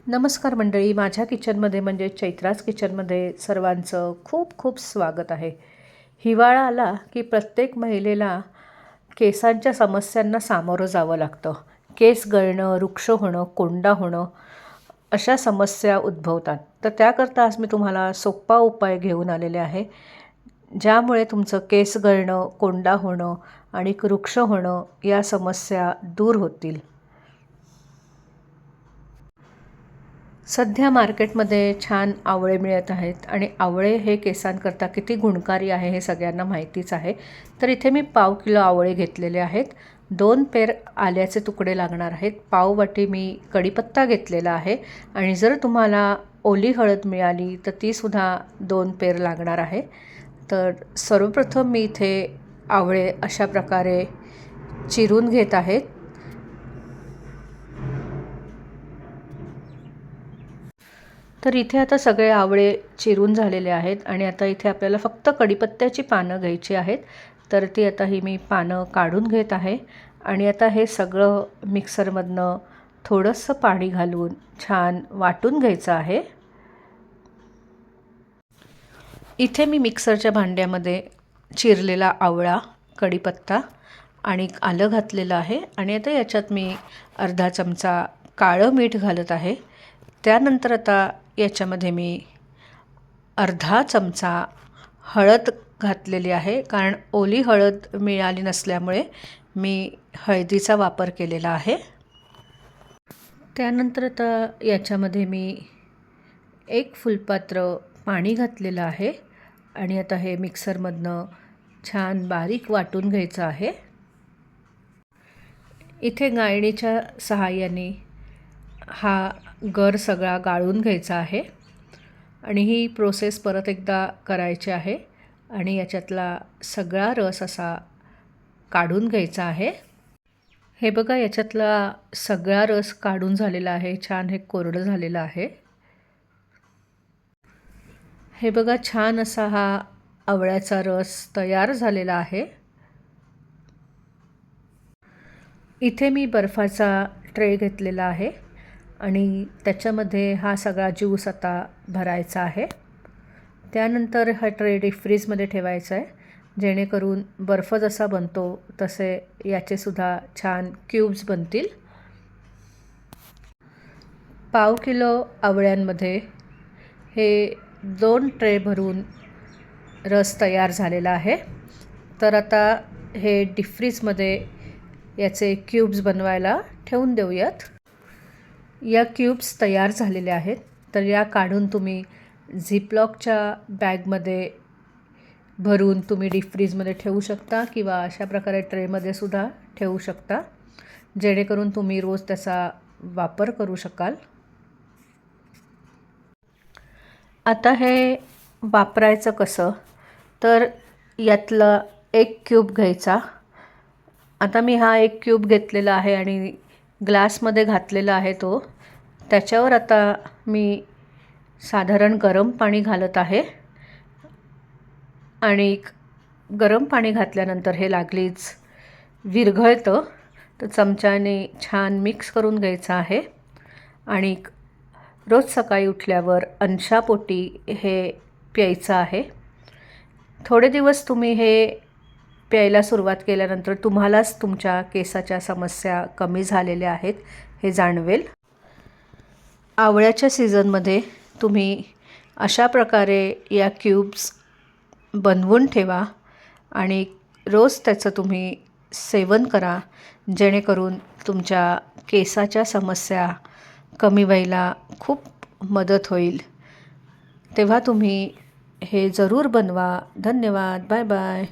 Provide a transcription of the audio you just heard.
नमस्कार मंडळी, माझ्या किचनमध्ये म्हणजे चैत्राज किचनमध्ये सर्वांचं खूप खूप स्वागत आहे. हिवाळा आला की प्रत्येक महिलेला केसांच्या समस्यांना सामोरं जावं लागतं. केस गळणं, रुक्ष होणं, कोंडा होणं अशा समस्या उद्भवतात. तर त्याकरता आज मी तुम्हाला सोपा उपाय घेऊन आलेले आहे, ज्यामुळे तुमचं केस गळणं, कोंडा होणं आणि रुक्ष होणं या समस्या दूर होतील. सध्या मार्केटमध्ये छान आवळे मिळत आहेत आणि आवळे हे केसांकरता किती गुणकारी आहे हे सगळ्यांना माहितीच आहे. तर इथे मी 1/2 किलो आवळे घेतलेले आहेत. 2 पेर आल्याचे तुकडे लागणार आहेत. पाव वाटी मी कढीपत्ता घेतलेला आहे आणि जर तुम्हाला ओली हळद मिळाली तर तीसुद्धा 2 पेर लागणार आहे. तर सर्वप्रथम मी इथे आवळे अशा प्रकारे चिरून घेत आहेत. तर इथे आता सगळे आवळे चिरून झालेले आहेत आणि आता इथे आपल्याला फक्त कढीपत्त्याची पानं घ्यायची आहेत. तर ती आता ही मी पानं काढून घेत आहे आणि आता हे सगळं मिक्सरमधनं थोडंसं पाणी घालून छान वाटून घ्यायचं आहे. इथे मी मिक्सरच्या भांड्यामध्ये चिरलेला आवळा, कढीपत्ता आणि आलं घातलेलं आहे आणि आता याच्यात मी अर्धा चमचा काळं मीठ घालत आहे. त्यानंतर आता याच्यामध्ये मी अर्धा चमचा हळद घातलेली आहे, कारण ओली हळद मिळाली नसल्यामुळे मी हळदीचा वापर केलेला आहे. त्यानंतर आता याच्यामध्ये मी 1 फुलपात्र पाणी घातलेलं आहे आणि आता हे मिक्सरमधनं छान बारीक वाटून घ्यायचं आहे. इथे गाळणीच्या सहाय्याने हा गर सगळा गाळून घ्यायचा आहे आणि ही प्रोसेस परत एकदा करायची आहे आणि याच्यातला सगळा रस असा काढून घ्यायचा आहे. हे बघा, याच्यातला सगळा रस काढून झालेला आहे. छान हे कोरडं झालेलं आहे. हे बघा, छान असा हा आवळ्याचा रस तयार झालेला आहे. इथे मी बर्फाचा ट्रे घेतलेला आहे आणि त्याच्यामध्ये हा सगळा ज्यूस आता भरायचा आहे. त्यानंतर हा ट्रे डीप फ्रीजमध्ये ठेवायचा आहे, जेणेकरून बर्फ जसा बनतो तसे याचेसुद्धा छान क्यूब्स बनतील. 1/2 किलो आवळ्यांमध्ये हे 2 ट्रे भरून रस तयार झालेला आहे. तर आता हे डीप फ्रीजमध्ये याचे क्यूब्स बनवायला ठेवून देऊयात. या क्यूब्स तयार झालेल्या आहेत. तर या काढून तुम्ही झिपलॉकच्या बॅगमध्ये भरून तुम्ही डीप फ्रीजमध्ये ठेवू शकता किंवा अशा प्रकारे ट्रेमध्ये सुद्धा ठेवू शकता, जेणेकरून तुम्ही रोज त्याचा वापर करू शकाल. आता हे वापरायचं कसं, तर यातलं 1 क्यूब घ्यायचा. आता मी हा 1 क्यूब घेतलेला आहे आणि ग्लासमध्ये घातलेला आहे तो. त्याच्यावर आता मी साधारण गरम पाणी घालत आहे आणि गरम पाणी घातल्यानंतर हे लागलीच विरघळतं. तर चमच्याने छान मिक्स करून घ्यायचं आहे आणि रोज सकाळी उठल्यावर अंशापोटी हे प्यायचं आहे. थोडे दिवस तुम्ही हे प्यायला सुरुवात केल्यानंतर तुम्हालाच तुमच्या केसाच्या समस्या कमी झालेल्या आहेत हे जाणवेल. आवळ्याच्या सीझनमध्ये तुम्ही अशा प्रकारे या क्यूब्स बनवून ठेवा आणि रोज त्याचं तुम्ही सेवन करा, जेणेकरून तुमच्या केसाच्या समस्या कमी व्हायला खूप मदत होईल. तेव्हा तुम्ही हे जरूर बनवा. धन्यवाद. Bye bye.